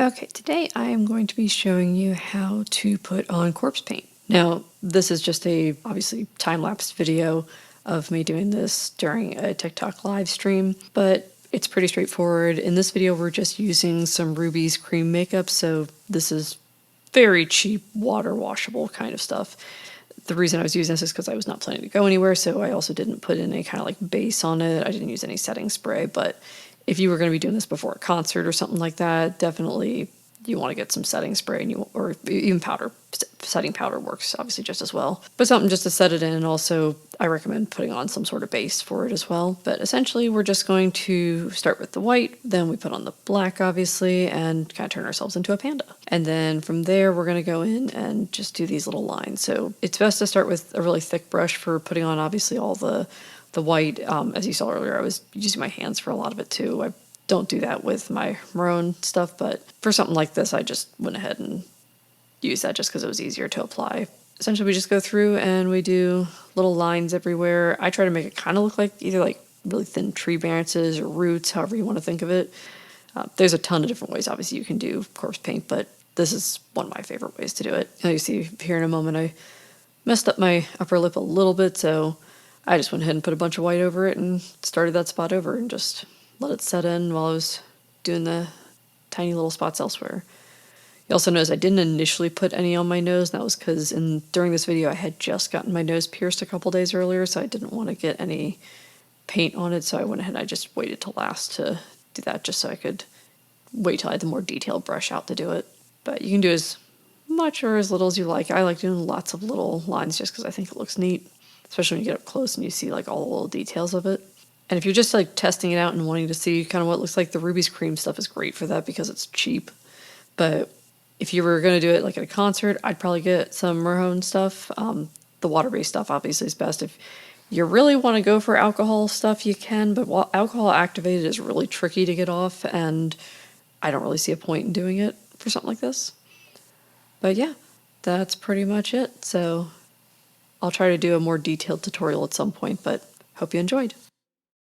Okay, today I am going to be showing you how to put on corpse paint. Now, this is just a obviously time-lapse video of me doing this during a TikTok live stream, but it's pretty straightforward. In this video, we're just using some Ruby's cream makeup, so this is very cheap, water washable kind of stuff. The reason I was using this is because I was not planning to go anywhere, so I also didn't put in any kind of like base on it. I didn't use any setting spray, but if you were going to be doing this before a concert or something like that, definitely you want to get some setting spray, and or even powder. Setting powder works obviously just as well. But something just to set it in, and also I recommend putting on some sort of base for it as well. But essentially we're just going to start with the white, then we put on the black obviously, and kind of turn ourselves into a panda. And then from there we're going to go in and just do these little lines. So it's best to start with a really thick brush for putting on obviously all the white. As you saw earlier, I was using my hands for a lot of it too. I don't do that with my maroon stuff, but for something like this, I just went ahead and used that just because it was easier to apply. Essentially, we just go through and we do little lines everywhere. I try to make it kind of look like either like really thin tree branches or roots, however you want to think of it. There's a ton of different ways, obviously, you can do corpse paint, but this is one of my favorite ways to do it. Now you see here in a moment, I messed up my upper lip a little bit, so I just went ahead and put a bunch of white over it and started that spot over and just let it set in while I was doing the tiny little spots elsewhere. You also notice I didn't initially put any on my nose, and that was because during this video I had just gotten my nose pierced a couple days earlier, so I didn't want to get any paint on it, so I went ahead and I just waited till last to do that just so I could wait till I had the more detailed brush out to do it. But you can do as much or as little as you like. I like doing lots of little lines just because I think it looks neat, especially when you get up close and you see like all the little details of it. And if you're just like testing it out and wanting to see kind of what it looks like, the Ruby's cream stuff is great for that because it's cheap. But if you were going to do it like at a concert, I'd probably get some maroon stuff. The water-based stuff obviously is best. If you really want to go for alcohol stuff, you can, but alcohol activated is really tricky to get off, and I don't really see a point in doing it for something like this. But yeah, that's pretty much it. So I'll try to do a more detailed tutorial at some point, but hope you enjoyed.